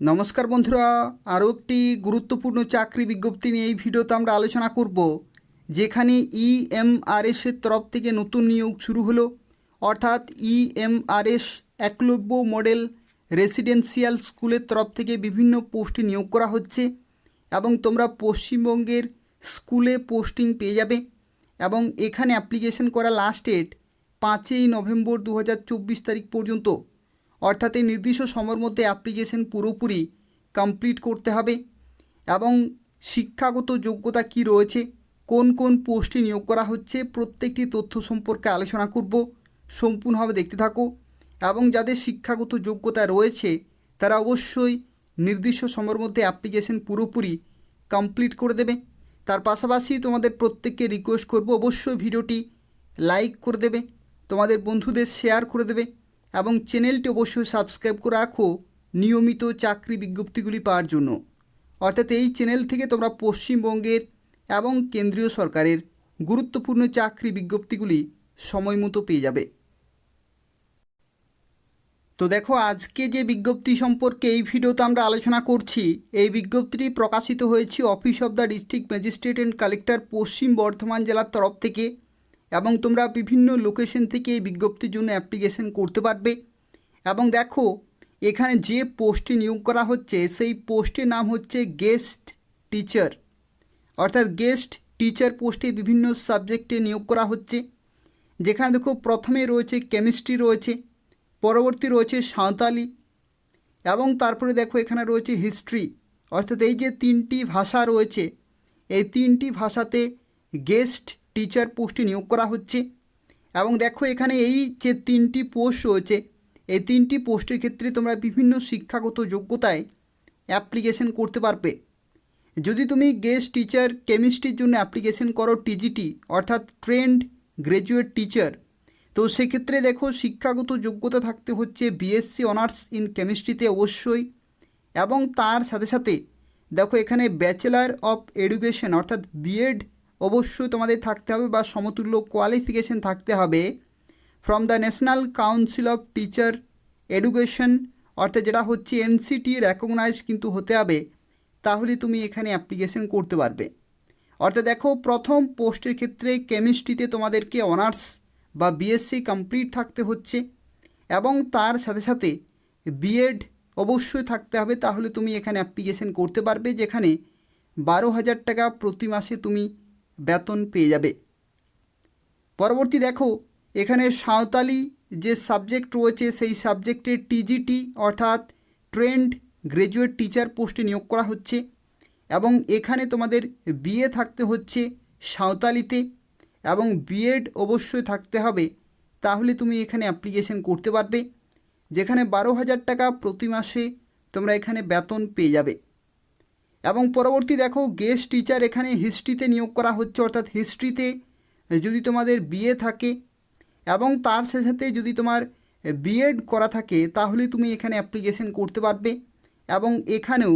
নমস্কার বন্ধুরা, আরও একটি গুরুত্বপূর্ণ চাকরি বিজ্ঞপ্তি নিয়ে এই ভিডিওতে আমরা আলোচনা করব, যেখানে ইএমআরএসের তরফ থেকে নতুন নিয়োগ শুরু হলো। অর্থাৎ ইএমআরএস একলব্য মডেল রেসিডেন্সিয়াল স্কুলের তরফ থেকে বিভিন্ন পোস্টে নিয়োগ করা হচ্ছে এবং তোমরা পশ্চিমবঙ্গের স্কুলে পোস্টিং পেয়ে যাবে। এবং এখানে অ্যাপ্লিকেশন করা লাস্ট ডেট 5ই নভেম্বর 2024 তারিখ পর্যন্ত। অর্থাৎ এই নির্দিষ্ট সময়ের মধ্যে অ্যাপ্লিকেশন পুরোপুরি কমপ্লিট করতে হবে। এবং শিক্ষাগত যোগ্যতা কি রয়েছে, কোন কোন পোস্টে নিয়োগ করা হচ্ছে, প্রত্যেকটি তথ্য সম্পর্কে আলোচনা করব। সম্পূর্ণভাবে দেখতে থাকো। এবং যাদের শিক্ষাগত যোগ্যতা রয়েছে তারা অবশ্যই নির্দিষ্ট সময়ের মধ্যে অ্যাপ্লিকেশন পুরোপুরি কমপ্লিট করে দেবে। তার পাশাপাশি তোমাদের প্রত্যেককে রিকোয়েস্ট করব, অবশ্যই ভিডিওটি লাইক করে দেবে, তোমাদের বন্ধুদের শেয়ার করে দেবে এবং চ্যানেলটি অবশ্যই সাবস্ক্রাইব করে রাখো নিয়মিত চাকরি বিজ্ঞপ্তিগুলি পাওয়ার জন্য। অর্থাৎ এই চ্যানেল থেকে তোমরা পশ্চিমবঙ্গের এবং কেন্দ্রীয় সরকারের গুরুত্বপূর্ণ চাকরি বিজ্ঞপ্তিগুলি সময় মতো পেয়ে যাবে। তো দেখো, আজকে যে বিজ্ঞপ্তি সম্পর্কে এই ভিডিওতে আমরা আলোচনা করছি, এই বিজ্ঞপ্তিটি প্রকাশিত হয়েছে office of the district magistrate and collector পশ্চিম বর্ধমান জেলার তরফ থেকে। এবং তোমরা বিভিন্ন লোকেশন থেকে এই বিজ্ঞপ্তির জন্য অ্যাপ্লিকেশন করতে পারবে। এবং দেখো, এখানে যে পোস্টে নিয়োগ করা হচ্ছে সেই পোস্টের নাম হচ্ছে গেস্ট টিচার। অর্থাৎ গেস্ট টিচার পোস্টে বিভিন্ন সাবজেক্টে নিয়োগ করা হচ্ছে। যেখানে দেখো, প্রথমে রয়েছে কেমিস্ট্রি রয়েছে, পরবর্তী রয়েছে সাঁওতালি, এবং তারপরে দেখো এখানে রয়েছে হিস্ট্রি। অর্থাৎ এই যে তিনটি ভাষা রয়েছে, এই তিনটি ভাষাতে গেস্ট টিচার পোস্টে নিয়োগ করা হচ্ছে। এবং দেখো, এখানে এই যে তিনটি পোস্ট রয়েছে, এই তিনটি পোস্টের ক্ষেত্রে তোমরা বিভিন্ন শিক্ষাগত যোগ্যতায় অ্যাপ্লিকেশন করতে পারবে। যদি তুমি গেস্ট টিচার কেমিস্ট্রির জন্য অ্যাপ্লিকেশন করো টিজিটি, অর্থাৎ ট্রেন্ড গ্র্যাজুয়েট টিচার, তো সেক্ষেত্রে দেখো শিক্ষাগত যোগ্যতা থাকতে হচ্ছে বিএসসি অনার্স ইন কেমিস্ট্রিতে অবশ্যই। এবং তার সাথে সাথে দেখো এখানে ব্যাচেলার অফ এডুকেশন অর্থাৎ বিএড অবশ্যই তোমাদের থাকতে হবে বা সমতুল্য কোয়ালিফিকেশন থাকতে হবে from the national council of teacher education, অর্থাৎ যেটা হচ্ছে এনসিটি রেকগনাইজ কিন্তু হতে হবে, তাহলে তুমি এখানে অ্যাপ্লিকেশন করতে পারবে। অর্থাৎ দেখো, প্রথম পোস্টের ক্ষেত্রে কেমিস্ট্রিতে তোমাদেরকে অনার্স বা বিএসসি কমপ্লিট থাকতে হচ্ছে এবং তার সাথে সাথে বিএড অবশ্যই থাকতে হবে, তাহলে তুমি এখানে অ্যাপ্লিকেশন করতে পারবে, যেখানে 12,000 টাকা প্রতি মাসে তুমি বেতন পেয়ে যাবে। পরবর্তী দেখো, এখানে সাঁওতালি যে সাবজেক্ট রয়েছে সেই সাবজেক্টের টিজিটি অর্থাৎ ট্রেন্ড গ্র্যাজুয়েট টিচার পোস্টে নিয়োগ করা হচ্ছে। এবং এখানে তোমাদের বিএ থাকতে হচ্ছে সাঁওতালিতে এবং বিএড অবশ্যই থাকতে হবে, তাহলে তুমি এখানে অ্যাপ্লিকেশন করতে পারবে, যেখানে 12,000 টাকা প্রতি মাসে তোমরা এখানে বেতন পেয়ে যাবে। এবং পরবর্তী দেখো, গেস্ট টিচার এখানে হিস্ট্রিতে নিয়োগ করা হচ্ছে। অর্থাৎ হিস্ট্রিতে যদি তোমাদের বিএ থাকে এবং তার সাথে সাথে যদি তোমার বিএড করা থাকে, তাহলে তুমি এখানে অ্যাপ্লিকেশন করতে পারবে এবং এখানেও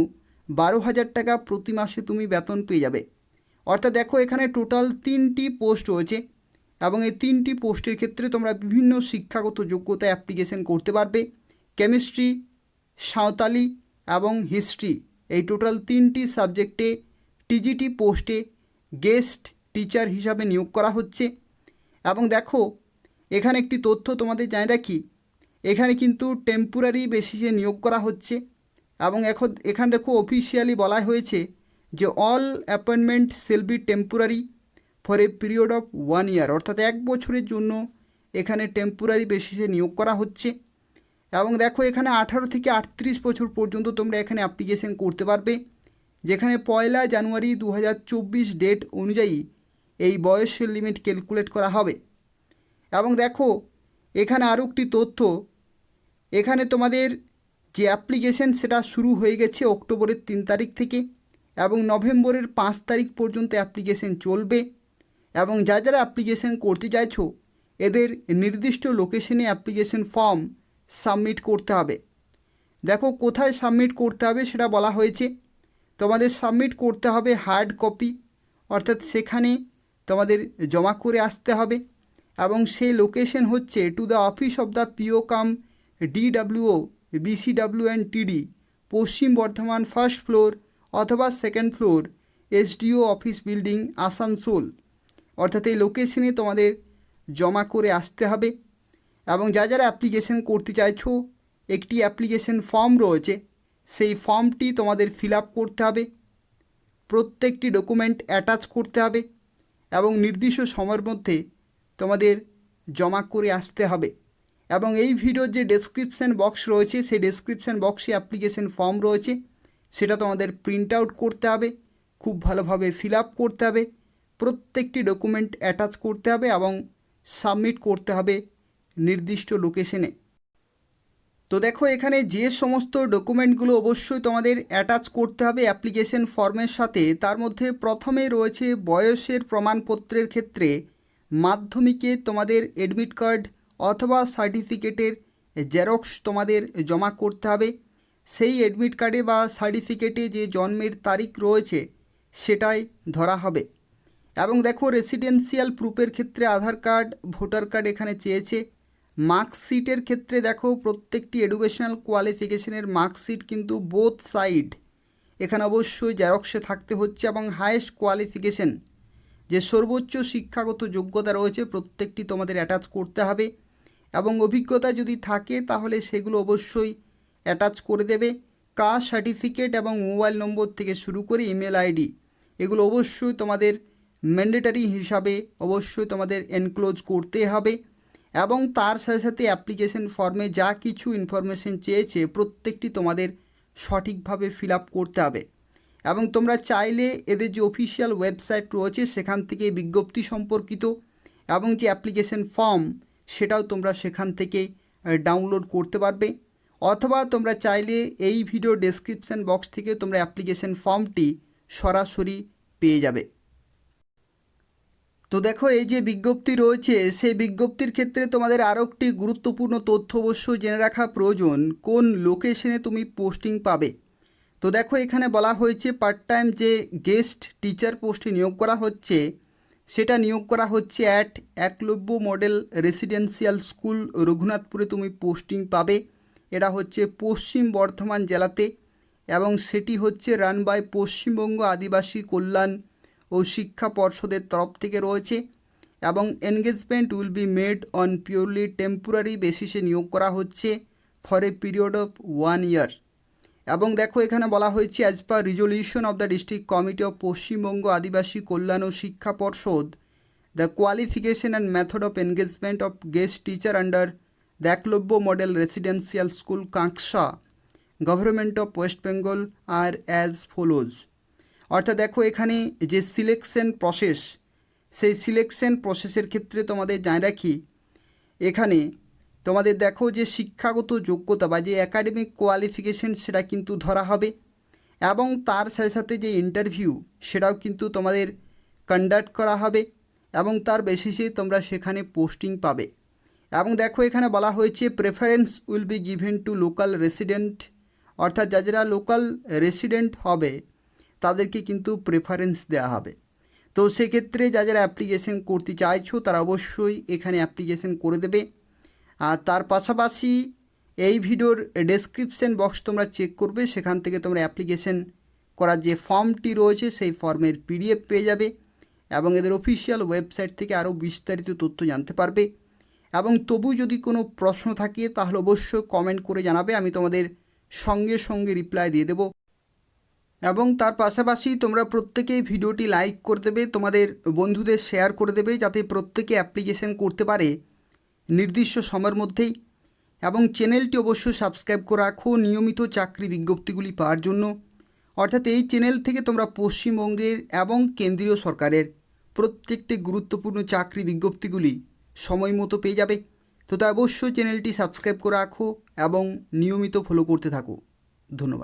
12,000 টাকা প্রতি মাসে তুমি বেতন পেয়ে যাবে। অর্থাৎ দেখো, এখানে টোটাল 3টি পোস্ট রয়েছে এবং এই 3টি পোস্টের ক্ষেত্রে তোমরা বিভিন্ন শিক্ষাগত যোগ্যতা অ্যাপ্লিকেশন করতে পারবে। কেমিস্ট্রি, সাঁওতালি এবং হিস্ট্রি, এই টোটাল 3টি সাবজেক্টে টিজিটি পোস্টে গেস্ট টিচার হিসাবে নিয়োগ করা হচ্ছে। এবং দেখো, এখানে একটি তথ্য তোমাদের জানিয়ে রাখি, এখানে কিন্তু টেম্পোরারি বেসিসে নিয়োগ করা হচ্ছে। এবং এখানে দেখো অফিসিয়ালি বলা হয়েছে যে all appointment shall be temporary for a period of 1 year, অর্থাৎ 1 বছরের জন্য এখানে টেম্পোরারি বেসিসে নিয়োগ করা হচ্ছে। এবং দেখো, এখানে 18 থেকে 38 বছর পর্যন্ত তোমরা এখানে অ্যাপ্লিকেশন করতে পারবে, যেখানে 1 জানুয়ারি 2024 ডেট অনুযায়ী এই বয়সের লিমিট ক্যালকুলেট করা হবে। এবং দেখো, এখানে আরও একটি তথ্য, এখানে তোমাদের যে অ্যাপ্লিকেশন সেটা শুরু হয়ে গেছে অক্টোবরের 3 তারিখ থেকে এবং নভেম্বরের 5 তারিখ পর্যন্ত অ্যাপ্লিকেশন চলবে। এবং যারা অ্যাপ্লিকেশন করতে চাইছো, এদের নির্দিষ্ট লোকেশনে অ্যাপ্লিকেশন ফর্ম সাবমিট করতে হবে। দেখো, কোথায় সাবমিট করতে হবে সেটা বলা হয়েছে। তোমাদের সাবমিট করতে হবে হার্ড কপি, অর্থাৎ সেখানে তোমাদের জমা করে আসতে হবে। এবং সেই লোকেশন হচ্ছে to the office of the PO cum DWO BCW and TD Paschim Bardhaman first floor অথবা second floor SDO office building Asansol, অর্থাৎ এই লোকেশনে তোমাদের জমা করে আসতে হবে। এবং যারা অ্যাপ্লিকেশন করতে চাইছো, একটি অ্যাপ্লিকেশন ফর্ম রয়েছে, সেই ফর্মটি তোমাদের ফিল আপ করতে হবে, প্রত্যেকটি ডকুমেন্ট অ্যাটাচ করতে হবে এবং নির্দিষ্ট সময়ের মধ্যে তোমাদের জমা করে আসতে হবে। এবং এই ভিডিওর যে ডেসক্রিপশান বক্স রয়েছে, সেই ডেসক্রিপশান বক্সে অ্যাপ্লিকেশন ফর্ম রয়েছে, সেটা তোমাদের প্রিন্ট আউট করতে হবে, খুব ভালোভাবে ফিল আপ করতে হবে, প্রত্যেকটি ডকুমেন্ট অ্যাটাচ করতে হবে এবং সাবমিট করতে হবে নির্দিষ্ট লোকেশনে। তো দেখো, এখানে যে সমস্ত ডকুমেন্টগুলো অবশ্যই তোমাদের অ্যাটাচ করতে হবে অ্যাপ্লিকেশন ফর্মের সাথে, তার মধ্যে প্রথমে রয়েছে বয়সের প্রমাণপত্রের ক্ষেত্রে মাধ্যমিকে তোমাদের অ্যাডমিট কার্ড অথবা সার্টিফিকেটের জেরক্স তোমাদের জমা করতে হবে। সেই অ্যাডমিট কার্ডে বা সার্টিফিকেটে যে জন্মের তারিখ রয়েছে সেটাই ধরা হবে। এবং দেখো, রেসিডেন্সিয়াল প্রুফের ক্ষেত্রে আধার কার্ড, ভোটার কার্ড এখানে চেয়েছে। মার্কশিটের ক্ষেত্রে দেখো, প্রত্যেকটি এডুকেশনাল কোয়ালিফিকেশনের মার্কশিট কিন্তু বোথ সাইড এখানে অবশ্যই জেরক্সে থাকতে হচ্ছে, এবং হায়েস্ট কোয়ালিফিকেশন যে সর্বোচ্চ শিক্ষাগত যোগ্যতা রয়েছে প্রত্যেকটি তোমাদের অ্যাটাচ করতে হবে। এবং অভিজ্ঞতা যদি থাকে তাহলে সেগুলো অবশ্যই অ্যাটাচ করে দেবে। কাস্ট সার্টিফিকেট এবং মোবাইল নম্বর থেকে শুরু করে ইমেল আইডি, এগুলো অবশ্যই তোমাদের ম্যান্ডেটারি হিসাবে অবশ্যই তোমাদের এনক্লোজ করতে হবে। এবং তার সাথে সাথে অ্যাপ্লিকেশন ফর্মে যা কিছু ইনফরমেশন চেয়েছে প্রত্যেকটি তোমাদের সঠিকভাবে ফিল আপ করতে হবে। এবং তোমরা চাইলে এদের যে অফিসিয়াল ওয়েবসাইট রয়েছে সেখান থেকে বিজ্ঞপ্তি সম্পর্কিত এবং যে অ্যাপ্লিকেশন ফর্ম সেটাও তোমরা সেখান থেকে ডাউনলোড করতে পারবে, অথবা তোমরা চাইলে এই ভিডিও ডেসক্রিপশান বক্স থেকে তোমরা অ্যাপ্লিকেশন ফর্মটি সরাসরি পেয়ে যাবে। তো দেখো, এই যে বিজ্ঞপ্তি রয়েছে সেই বিজ্ঞপ্তির ক্ষেত্রে তোমাদের আরও একটি গুরুত্বপূর্ণ তথ্য অবশ্যই জেনে রাখা প্রয়োজন, কোন লোকেশনে তুমি পোস্টিং পাবে। তো দেখো, এখানে বলা হয়েছে পার্ট টাইম যে গেস্ট টিচার পোস্টে নিয়োগ করা হচ্ছে সেটা নিয়োগ করা হচ্ছে at Eklavya model residential school রঘুনাথপুরে তুমি পোস্টিং পাবে। এটা হচ্ছে পশ্চিম বর্ধমান জেলাতে এবং সেটি হচ্ছে রান বাই পশ্চিমবঙ্গ আদিবাসী কল্যাণ ও শিক্ষা পর্ষদের তরফ থেকে রয়েছে। এবং engagement will be made on purely temporary বেসিসে নিয়োগ করা হচ্ছে for a period of 1 year. এবং দেখো, এখানে বলা হয়েছে as per resolution of the district committee of Paschimbanga Adibasi Kalyan o Shiksha Parshad, the qualification and method of engagement of guest teacher under the Eklavya model residential school Kanksa, government of West Bengal R as follows. অর্থাৎ দেখো, এখানে যে selection process, সেই সিলেকশন প্রসেসের ক্ষেত্রে তোমাদের জানিয়ে রাখি, এখানে তোমাদের দেখো যে শিক্ষাগত যোগ্যতা বা যে একাডেমিক কোয়ালিফিকেশন সেটা কিন্তু ধরা হবে, এবং তার সাথে সাথে যে ইন্টারভিউ সেটাও কিন্তু তোমাদের কন্ডাক্ট করা হবে এবং তার বেসিসে তোমরা সেখানে পোস্টিং পাবে। এবং দেখো, এখানে বলা হয়েছে preference will be given to local resident, অর্থাৎ যারা লোকাল রেসিডেন্ট হবে তাদেরকে কিন্তু প্রেফারেন্স দেওয়া হবে। তো সেক্ষেত্রে যারা অ্যাপ্লিকেশন করতে চাইছো তারা অবশ্যই এখানে অ্যাপ্লিকেশন করে দেবে। আর তার পাশাপাশি এই ভিডিওর ডেসক্রিপশন বক্স তোমরা চেক করবে, সেখান থেকে তোমরা অ্যাপ্লিকেশন করার যে ফর্মটি রয়েছে সেই ফর্মের পিডিএফ পেয়ে যাবে এবং এদের অফিসিয়াল ওয়েবসাইট থেকে আরও বিস্তারিত তথ্য জানতে পারবে। এবং তবু যদি কোনো প্রশ্ন থাকে তাহলে অবশ্যই কমেন্ট করে জানাবে, আমি তোমাদের সঙ্গে সঙ্গে রিপ্লাই দিয়ে দেবো। এবং তার পাশাপাশি তোমরা প্রত্যেকেই ভিডিওটি লাইক করে দেবে, তোমাদের বন্ধুদের শেয়ার করে দেবে, যাতে প্রত্যেকে অ্যাপ্লিকেশন করতে পারে নির্দিষ্ট সময়ের মধ্যেই। এবং চ্যানেলটি অবশ্যই সাবস্ক্রাইব করে রাখো নিয়মিত চাকরি বিজ্ঞপ্তিগুলি পাওয়ার জন্য। অর্থাৎ এই চ্যানেল থেকে তোমরা পশ্চিমবঙ্গের এবং কেন্দ্রীয় সরকারের প্রত্যেকটি গুরুত্বপূর্ণ চাকরি বিজ্ঞপ্তিগুলি সময় মতো পেয়ে যাবে। তো তা অবশ্যই চ্যানেলটি সাবস্ক্রাইব করে রাখো এবং নিয়মিত ফলো করতে থাকো। ধন্যবাদ।